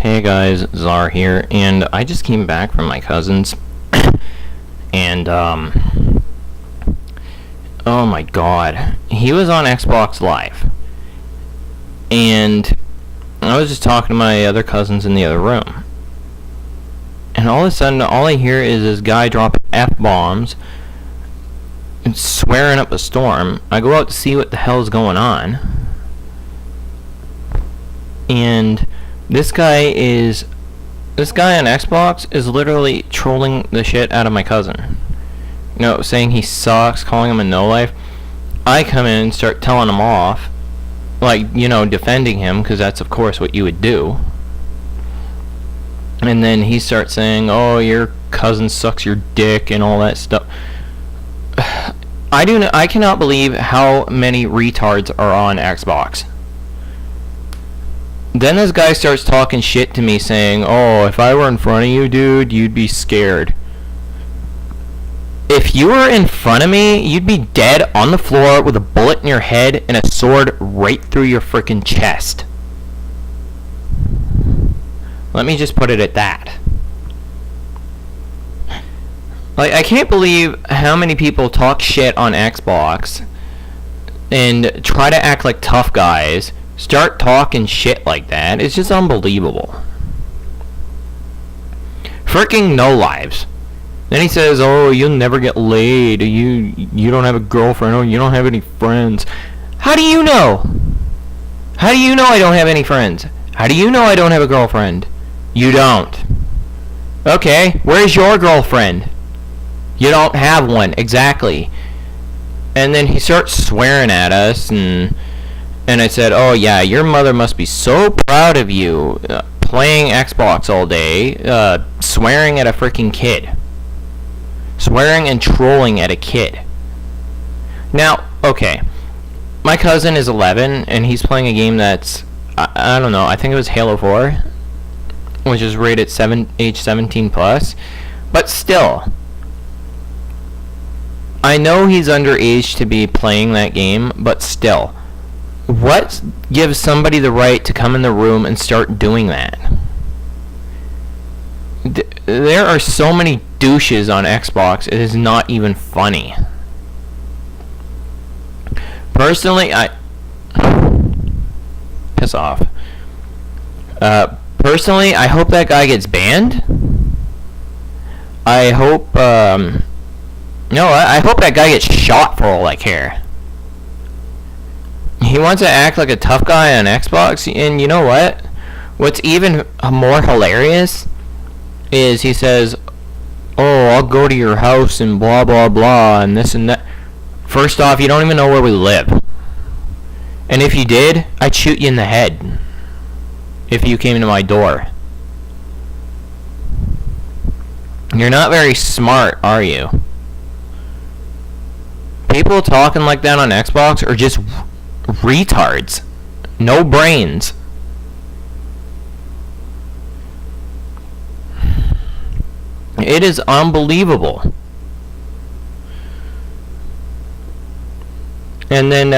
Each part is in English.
Hey guys, Czar here, and I just came back from my cousin's, and oh my god, he was on Xbox Live, and I was just talking to my other cousins in the other room, and all of a sudden, all I hear is this guy dropping F-bombs, and swearing up a storm. I go out to see what the hell's going on, and this guy on Xbox is literally trolling the shit out of my cousin. You know, saying he sucks, calling him a no-life. I come in and start telling him off, like, you know, defending him, because that's of course what you would do. And then he starts saying, oh, your cousin sucks your dick and all that stuff. I cannot believe how many retards are on Xbox. Then this guy starts talking shit to me saying, oh, if I were in front of you, dude, you'd be scared. If you were in front of me, you'd be dead on the floor with a bullet in your head and a sword right through your frickin' chest. Let me just put it at that. Like, I can't believe how many people talk shit on Xbox and try to act like tough guys. Start talking shit like that. It's just unbelievable. Freaking no lives. Then he says, oh, you'll never get laid. You don't have a girlfriend. Oh, you don't have any friends. How do you know? How do you know I don't have any friends? How do you know I don't have a girlfriend? You don't. Okay, where's your girlfriend? You don't have one. Exactly. And then he starts swearing at us, and I said, oh yeah, your mother must be so proud of you, playing Xbox all day, swearing at a freaking kid. Swearing and trolling at a kid. Now, okay, my cousin is 11, and he's playing a game that's, I don't know, I think it was Halo 4, which is rated age 17 plus, but still, I know he's underage to be playing that game, but still, what gives somebody the right to come in the room and start doing that? There are so many douches on Xbox, it is not even funny. Personally, piss off. Personally, I hope that guy gets banned. I hope, I hope that guy gets shot for all I care. He wants to act like a tough guy on Xbox, and you know what? What's even more hilarious is he says, oh, I'll go to your house and blah blah blah and this and that. First off, you don't even know where we live. And if you did, I'd shoot you in the head if you came to my door. You're not very smart, are you? People talking like that on Xbox are just retards. No brains. It is unbelievable. And then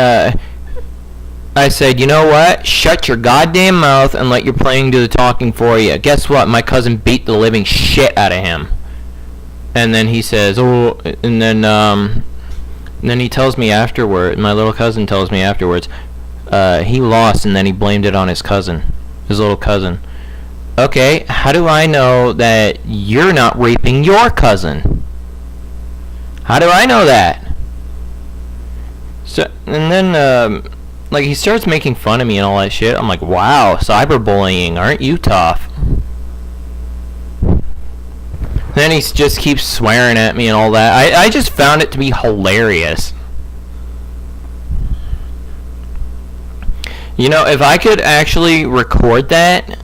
I said, you know what? Shut your goddamn mouth and let your playing do the talking for you. Guess what? My cousin beat the living shit out of him. And then he says, oh, and then he tells me afterward, my little cousin tells me afterwards, he lost and then he blamed it on his cousin, his little cousin. Okay, how do I know that you're not raping your cousin? How do I know that? So, and then, like, he starts making fun of me and all that shit. I'm like, wow, cyberbullying, aren't you tough? Then he just keeps swearing at me and all that. I just found it to be hilarious. You know, if I could actually record that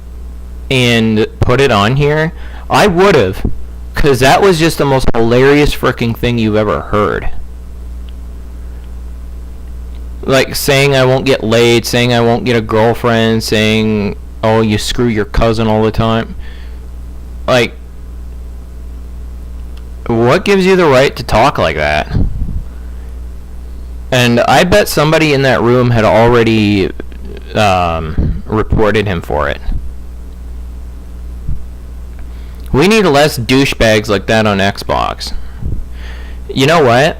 and put it on here, I would have. Because that was just the most hilarious freaking thing you've ever heard. Like, saying I won't get laid, saying I won't get a girlfriend, saying, oh, you screw your cousin all the time. Like, what gives you the right to talk like that? And I bet somebody in that room had already reported him for it. We need less douchebags like that on Xbox. You know what?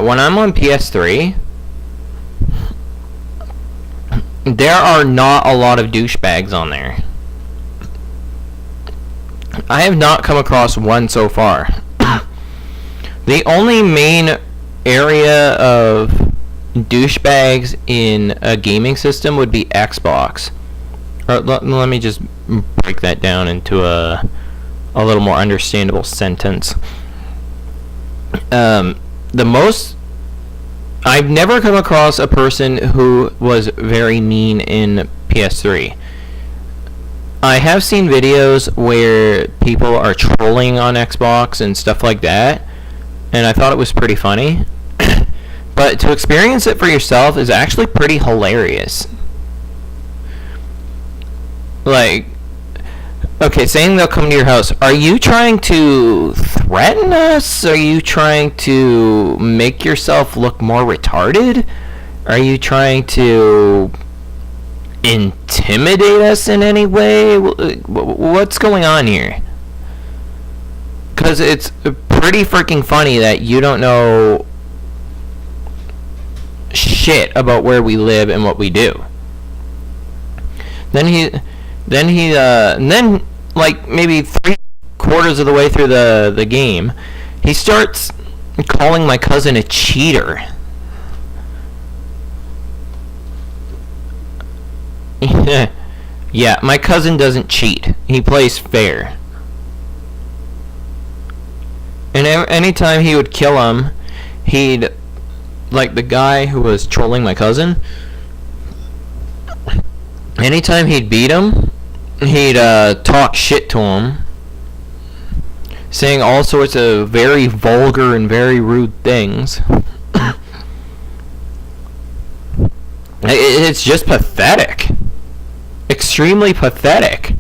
When I'm on PS3, there are not a lot of douchebags on there. I have not come across one so far. The only main area of douchebags in a gaming system would be Xbox. Let me just break that down into a little more understandable sentence. I've never come across a person who was very mean in PS3. I have seen videos where people are trolling on Xbox and stuff like that, and I thought it was pretty funny. But to experience it for yourself is actually pretty hilarious. Like, okay, saying they'll come to your house. Are you trying to threaten us? Are you trying to make yourself look more retarded? Are you trying to intimidate us in any way? What's going on here? Because it's pretty freaking funny that you don't know shit about where we live and what we do. Then like maybe 3/4 of the way through the game, he starts calling my cousin a cheater. Yeah, my cousin doesn't cheat. He plays fair. And anytime he would kill him, he'd, like the guy who was trolling my cousin, anytime he'd beat him, he'd talk shit to him, saying all sorts of very vulgar and very rude things. It's just pathetic. Extremely pathetic.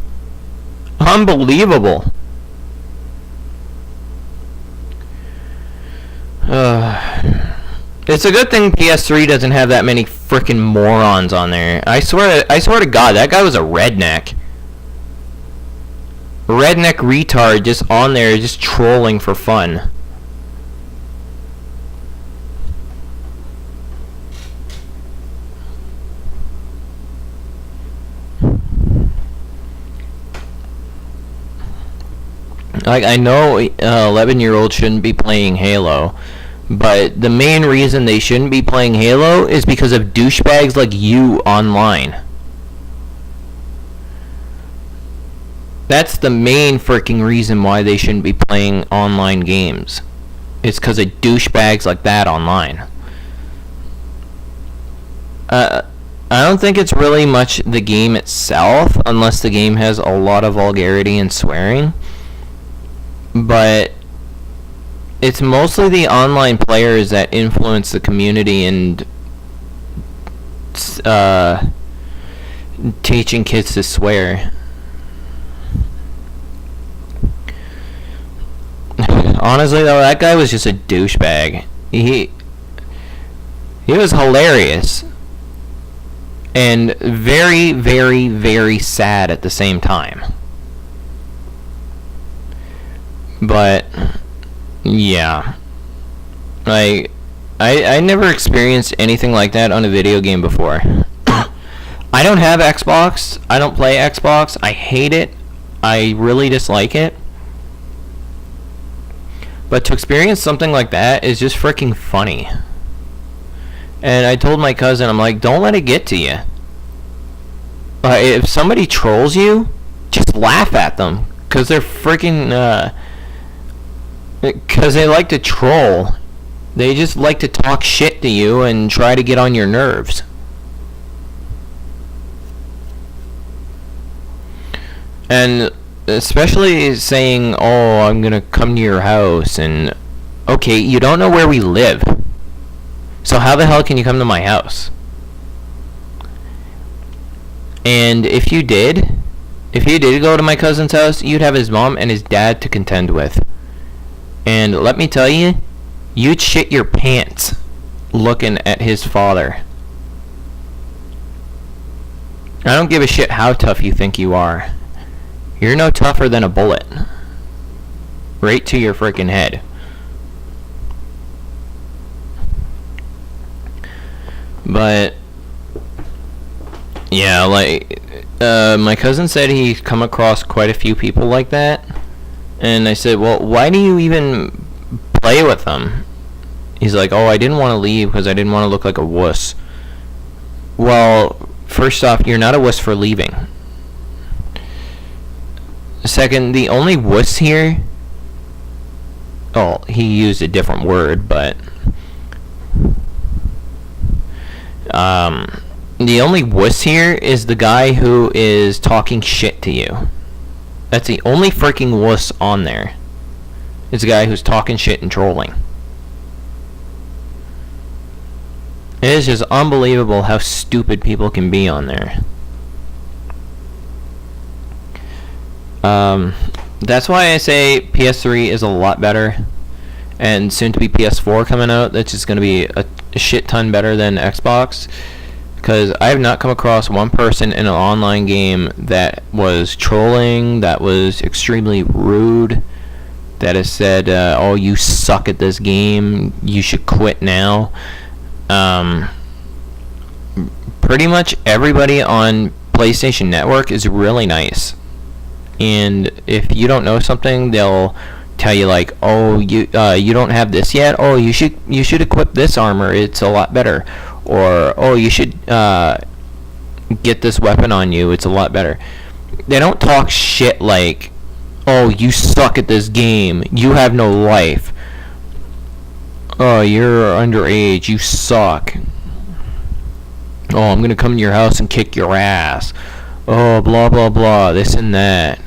Unbelievable. It's a good thing PS3 doesn't have that many frickin' morons on there. I swear to God, that guy was a redneck. Redneck retard just on there, just trolling for fun. Like, I know 11-year-olds shouldn't be playing Halo, but the main reason they shouldn't be playing Halo is because of douchebags like you online. That's the main freaking reason why they shouldn't be playing online games. It's because of douchebags like that online. I don't think it's really much the game itself, unless the game has a lot of vulgarity and swearing. But it's mostly the online players that influence the community and teaching kids to swear. Honestly though, that guy was just a douchebag. He was hilarious and very, very, very sad at the same time. But yeah, like I never experienced anything like that on a video game before. I don't have Xbox. I don't play Xbox. I hate it. I really dislike it. But to experience something like that is just freaking funny. And I told my cousin, I'm like, don't let it get to you. If somebody trolls you, just laugh at them. Because they're freaking, because they like to troll. They just like to talk shit to you and try to get on your nerves. And especially saying, oh, I'm gonna come to your house, and okay, you don't know where we live, so how the hell can you come to my house? And if you did go to my cousin's house, you'd have his mom and his dad to contend with. And let me tell you, you'd shit your pants looking at his father. I don't give a shit how tough you think you are. You're no tougher than a bullet. Right to your freaking head. But yeah, like my cousin said he's come across quite a few people like that, and I said, well, why do you even play with them? He's like, oh, I didn't want to leave because I didn't want to look like a wuss. Well, first off, you're not a wuss for leaving. Second, the only wuss here, oh, he used a different word, but the only wuss here is the guy who is talking shit to you. That's the only freaking wuss on there. It's a guy who's talking shit and trolling. It is just unbelievable how stupid people can be on there. That's why I say PS3 is a lot better, and soon to be PS4 coming out, that's just going to be a shit ton better than Xbox, because I have not come across one person in an online game that was trolling, that was extremely rude, that has said, oh, you suck at this game, you should quit now. Pretty much everybody on PlayStation Network is really nice, and if you don't know something, they'll tell you like, oh, you don't have this yet, oh, you should equip this armor, it's a lot better, or oh, you should get this weapon on you, it's a lot better. They don't talk shit like, oh, you suck at this game, you have no life, oh, you're underage, you suck, oh, I'm gonna come to your house and kick your ass, oh, blah blah blah, this and that.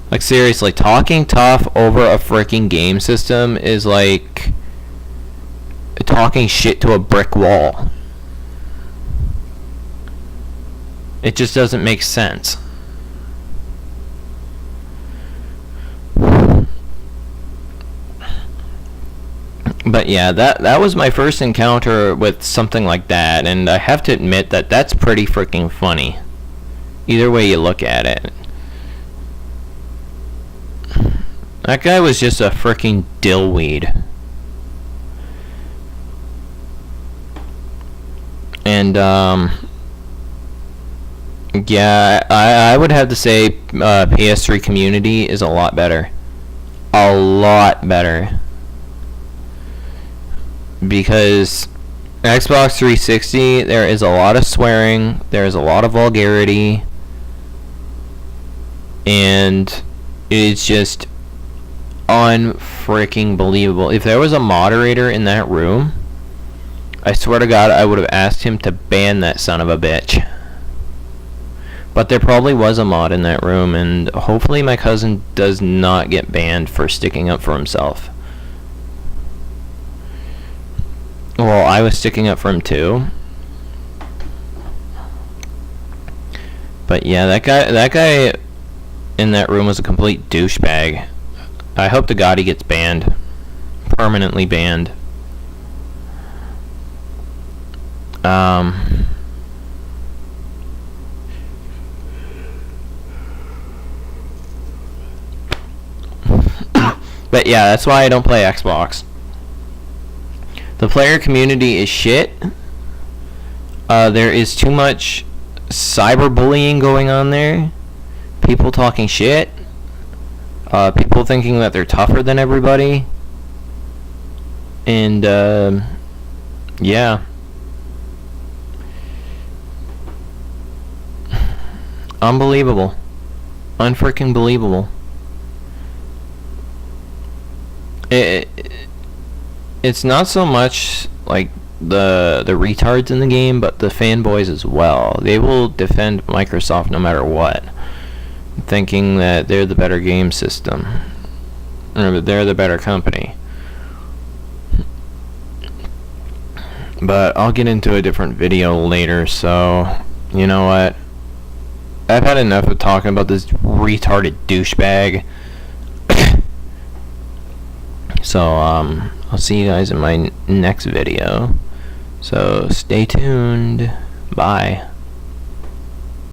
Like, seriously, talking tough over a freaking game system is like talking shit to a brick wall. It just doesn't make sense. But yeah, that was my first encounter with something like that, and I have to admit that that's pretty freaking funny. Either way you look at it. That guy was just a freaking dillweed. And, yeah, I would have to say PS3 community is a lot better. A lot better. Because Xbox 360, there is a lot of swearing, there is a lot of vulgarity, and it's just unfreaking believable. If there was a moderator in that room, I swear to God, I would have asked him to ban that son of a bitch. But there probably was a mod in that room, and hopefully my cousin does not get banned for sticking up for himself. Well, I was sticking up for him too. But yeah, that guy in that room was a complete douchebag. I hope to God he gets banned. Permanently banned. But yeah, that's why I don't play Xbox. The player community is shit. There is too much cyberbullying going on there. People talking shit. People thinking that they're tougher than everybody. And, yeah. Unbelievable. Unfreaking believable. It's not so much like the retards in the game, but the fanboys as well. They will defend Microsoft no matter what, thinking that they're the better game system, or they're the better company. But I'll get into a different video later, so you know what? I've had enough of talking about this retarded douchebag. So, I'll see you guys in my next video. So, stay tuned. Bye.